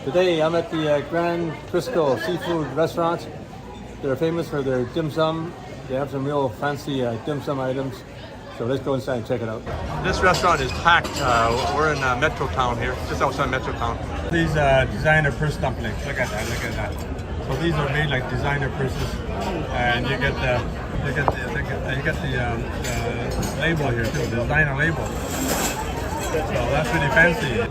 Today I'm at the Grand Frisco Seafood Restaurant. They're famous for their dim sum. They have some real fancy dim sum items. So let's go inside and check it out. This restaurant is packed. We're in Metro Town here, just outside Metro Town. These designer purse dumplings. Look at that, look at that. So these are made like designer purses, and you get the label here too, the designer label. So that's really fancy.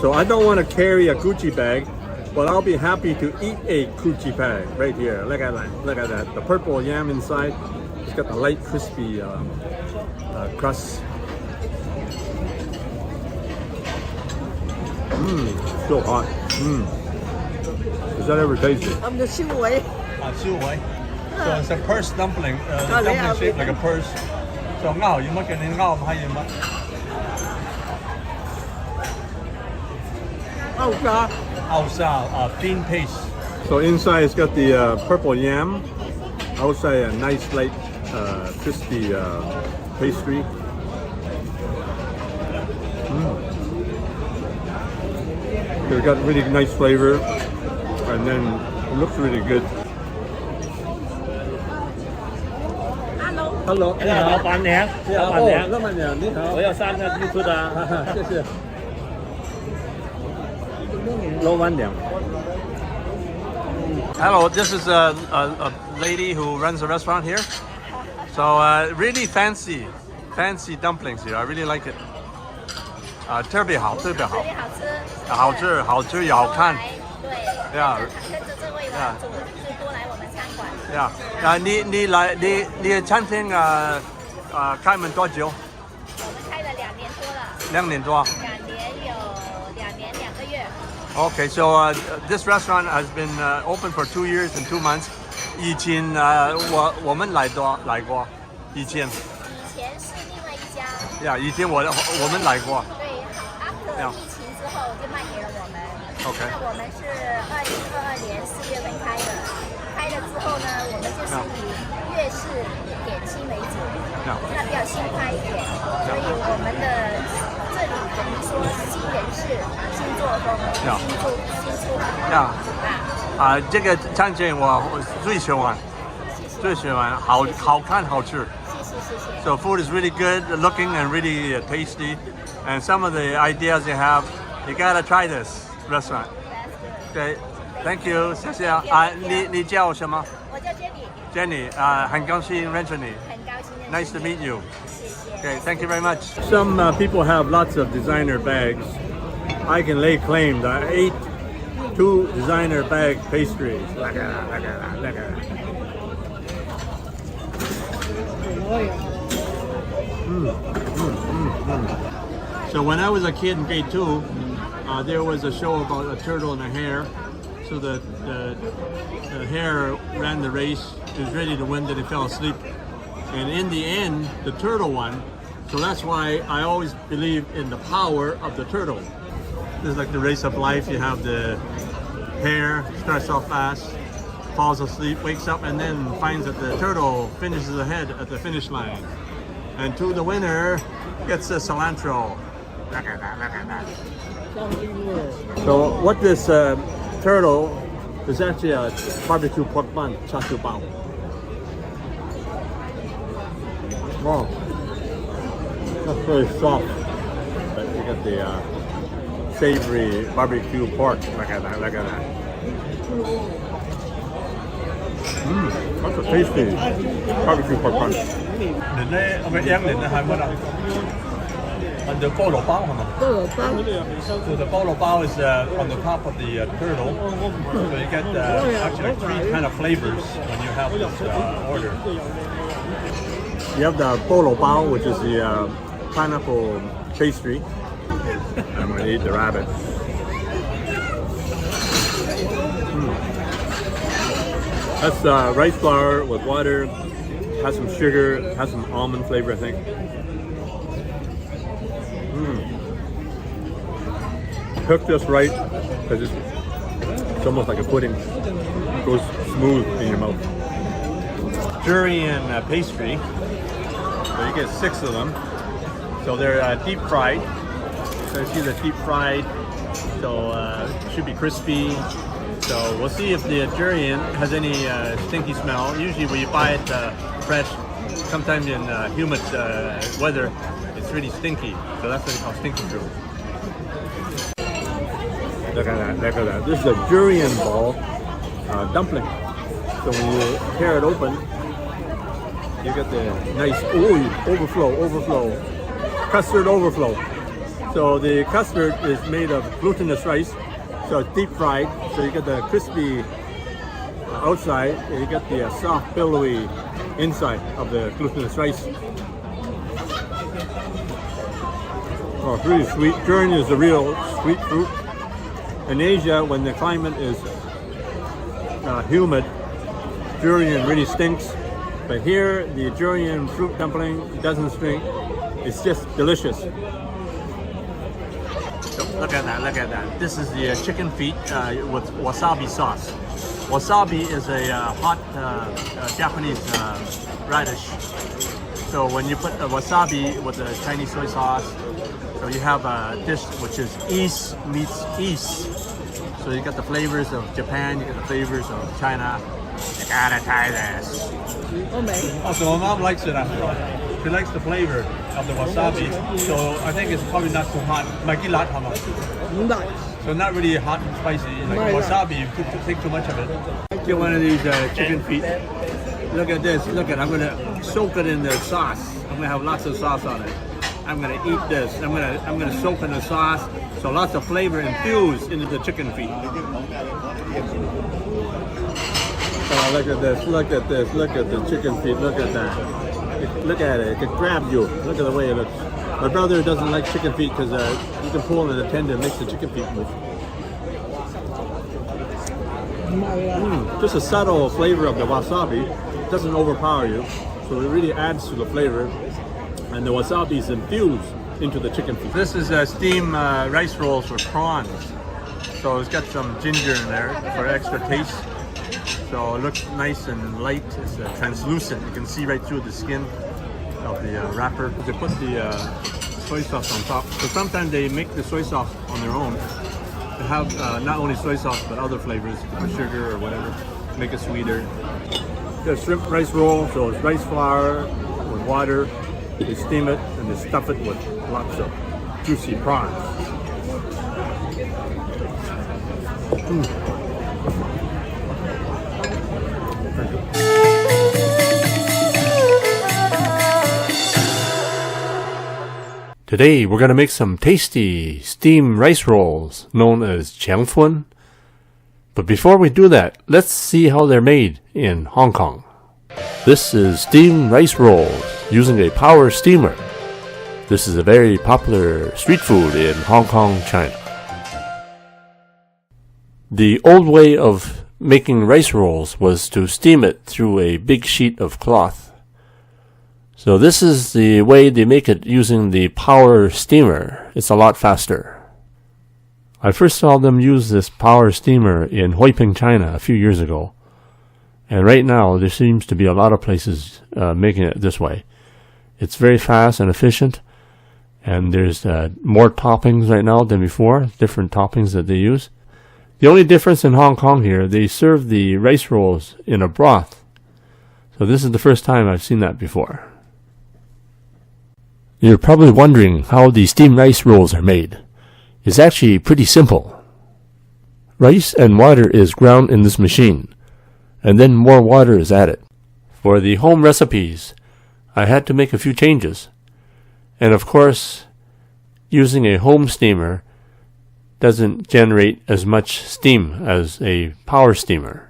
So I don't want to carry a Gucci bag, but I'll be happy to eat a Gucci bag right here. Look at that, look at that. The purple yam inside. It's got the light crispy crust. Mmm, still hot. Mmm. Is that ever tasty? I'm the siêu quẩy. Siêu quẩy. So it's a purse dumpling, dumpling shaped like a purse. So ngao, you make it in ngao, how you make? Thin paste. So inside it's got the purple yam. Outside a nice light crispy pastry. It's got really nice flavor, and then it looks really good. Hello. 老板娘，老板娘，老板娘你好，我要3个鸡翅的，谢谢。老板娘。Hello, this is a lady who runs a restaurant here. So really fancy dumplings here. I really like it. 特别好，特别好，好吃，好吃也好看。对呀，跟着这位吧，就多来我们餐馆。呀，你的餐厅开门多久？我们开了2年多了。2年多。2年有2年2个月。Okay, so this restaurant has been open for 2 years and 2 months. 以前我们来过，以前是另外一家。呀，以前我们来过。对，疫情之后就卖给了我们。OK。那我们是2022年4月份开的，开了之后呢，我们就是以粤式点心为主，那比较新派一点，所以我们的这里等于说新人式、新作风、新出版。这个餐厅我最喜欢，好看好吃。谢谢。So food is really good looking and really tasty, and some of the ideas you have, you gotta try this restaurant. Okay, thank you. 谢谢。你叫什么？我叫 Jenny。Jenny， 很高兴认识你。很高兴认识你。Nice to meet you. 谢谢。Okay, thank you very much. Some people have lots of designer bags. I can lay claim that I ate 2 designer bag pastries. Look at that, look at that. So when I was a kid in grade 2, there was a show about a turtle and a hare. So the hare ran the race. He was ready to win, then he fell asleep. And in the end, the turtle won. So that's why I always believe in the power of the turtle. This is like the race of life. You have the hare, starts off fast, falls asleep, wakes up, and then finds that the turtle finishes ahead at the finish line. And to the winner gets the cilantro. Look at that, look at that. So what this turtle is actually a barbecue pork bun, char siu bao. Wow, that's very soft. But you got the savory barbecue pork. Look at that, look at that. That's a tasty barbecue pork bun. The bolo bao, so the bolo bao is on the top of the turtle. So you get actually 3 kind of flavors when you have this order. You have the bolo bao, which is the pineapple pastry. I'm going to eat the rabbit. That's rice flour with water, has some sugar, has some almond flavor, I think. Cooked just right, because it's almost like a pudding. It goes smooth in your mouth. Durian pastry. So you get 6 of them. So they're deep fried. So you see the deep fried so it should be crispy. So we'll see if the durian has any stinky smell. Usually when you buy it fresh, sometimes in humid weather, it's really stinky. So that's what they call stinky fruit. Look at that, look at that. This is a durian ball dumpling. So when you tear it open, you get the nice, overflow, custard overflow. So the custard is made of glutinous rice, so it's deep fried. So you get the crispy outside, and you get the soft, billowy inside of the glutinous rice. Oh, it's really sweet. Durian is a real sweet fruit. In Asia, when the climate is humid, durian really stinks. But here, the durian fruit dumpling doesn't stink. It's just delicious. So look at that, look at that. This is the chicken feet with wasabi sauce. Wasabi is a hot Japanese radish. So when you put wasabi with the Chinese soy sauce, so you have a dish which is East meets East. So you got the flavors of Japan, you got the flavors of China. You gotta try this. Also, my mom likes it. She likes the flavor of the wasabi. So I think it's probably not too hot. So not really hot and spicy. Like wasabi, you could take too much of it. Get one of these chicken feet. Look at this. Look at. I'm gonna soak it in the sauce. I'm gonna have lots of sauce on it. I'm gonna eat this. I'm gonna soak in the sauce, so lots of flavor infused into the chicken feet. Oh, look at this! Look at this! Look at the chicken feet! Look at that! Look at it! It can grab you. Look at the way it looks. My brother doesn't like chicken feet because you can pull on the tendon and it makes the chicken feet move. Just a subtle flavor of the wasabi. It doesn't overpower you, so it really adds to the flavor. And the wasabi is infused into the chicken feet. This is steamed rice rolls for prawns. So it's got some ginger in there for extra taste. So it looks nice and light. It's translucent. You can see right through the skin of the wrapper. They put the soy sauce on top. So sometimes they make the soy sauce on their own. They have not only soy sauce but other flavors, with sugar or whatever, make it sweeter. The shrimp rice roll, so it's rice flour with water. They steam it and they stuff it with lots of juicy prawns. Today we're going to make some tasty steamed rice rolls known as jiangfun. But before we do that, let's see how they're made in Hong Kong. This is steamed rice rolls using a power steamer. This is a very popular street food in Hong Kong, China. The old way of making rice rolls was to steam it through a big sheet of cloth. So this is the way they make it using the power steamer. It's a lot faster. I first saw them use this power steamer in Huiping, China a few years ago. And right now there seems to be a lot of places making it this way. It's very fast and efficient. And there's more toppings right now than before, different toppings that they use. The only difference in Hong Kong here, they serve the rice rolls in a broth. So this is the first time I've seen that before. You're probably wondering how the steamed rice rolls are made. It's actually pretty simple. Rice and water is ground in this machine, and then more water is added. For the home recipes, I had to make a few changes. And of course, using a home steamer doesn't generate as much steam as a power steamer.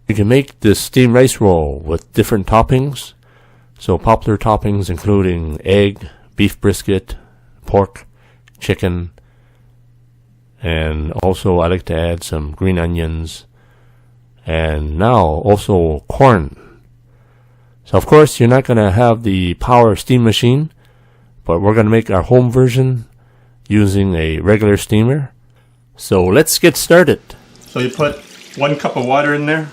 You can make this steamed rice roll with different toppings. So popular toppings including egg, beef brisket, pork, chicken, and also I like to add some green onions, and now also corn. So of course you're not going to have the power steam machine, but we're going to make our home version using a regular steamer. So let's get started. So you put 1 cup of water in there.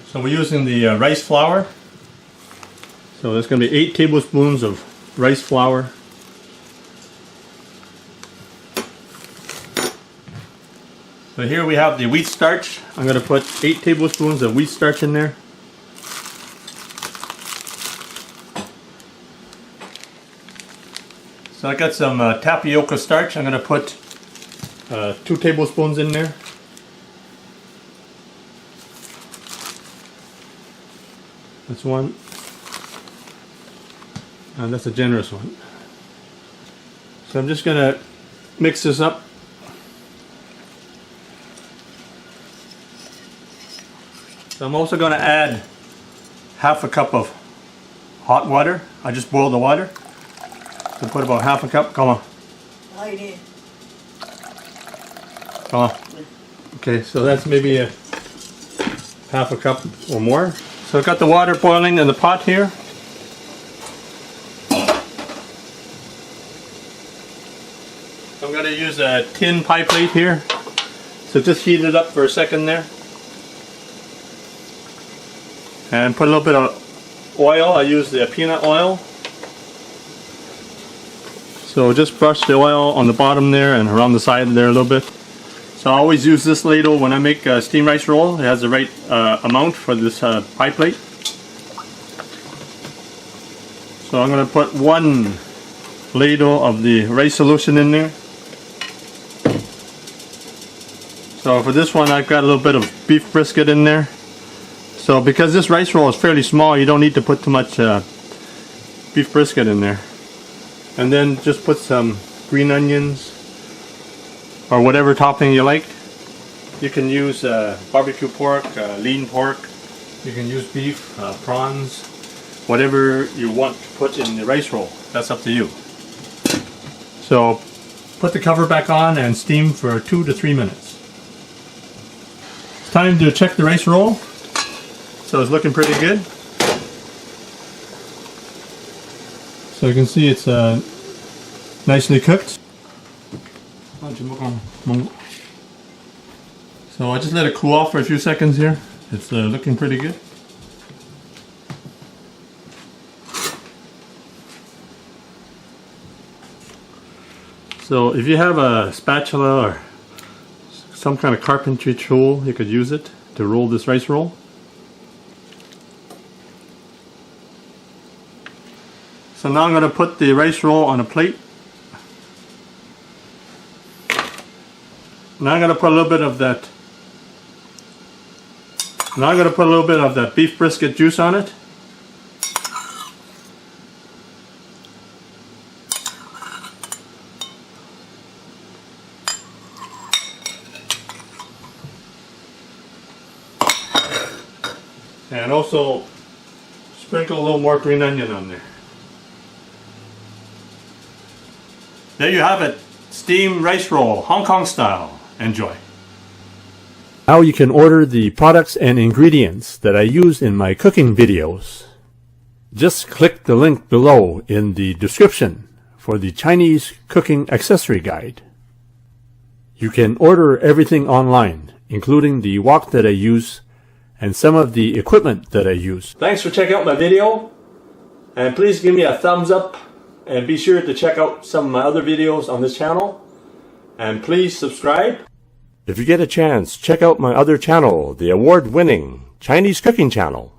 So we're using the rice flour. So that's going to be 8 tablespoons of rice flour. So here we have the wheat starch. I'm going to put 8 tablespoons of wheat starch in there. So I got some tapioca starch. I'm going to put 2 tablespoons in there. That's one. And that's a generous one. So I'm just going to mix this up. So I'm also going to add half a cup of hot water. I just boiled the water. So put about half a cup. Come on. Come on. Okay, so that's maybe a half a cup or more. So I've got the water boiling in the pot here. I'm going to use a tin pie plate here. So just heat it up for a second there. And put a little bit of oil. I use the peanut oil. So just brush the oil on the bottom there and around the side there a little bit. So I always use this ladle when I make a steamed rice roll. It has the right amount for this pie plate. So I'm going to put 1 ladle of the rice solution in there. So for this one I've got a little bit of beef brisket in there. So because this rice roll is fairly small, you don't need to put too much beef brisket in there. And then just put some green onions or whatever topping you like. You can use barbecue pork, lean pork. You can use beef, prawns, whatever you want to put in the rice roll. That's up to you. So put the cover back on and steam for 2 to 3 minutes. It's time to check the rice roll. So it's looking pretty good. So you can see it's nicely cooked. So I just let it cool off for a few seconds here. It's looking pretty good. So if you have a spatula or some kind of carpentry tool, you could use it to roll this rice roll. So now I'm going to put the rice roll on a plate. Now I'm going to put a little bit of that. Now I'm going to put a little bit of that beef brisket juice on it. And also sprinkle a little more green onion on there. There you have it. Steamed rice roll, Hong Kong style. Enjoy. Now you can order the products and ingredients that I use in my cooking videos. Just click the link below in the description for the Chinese cooking accessory guide. You can order everything online, including the wok that I use and some of the equipment that I use. Thanks for checking out my video, and please give me a thumbs up, and be sure to check out some of my other videos on this channel, and please subscribe. If you get a chance, check out my other channel, the award-winning Chinese cooking channel.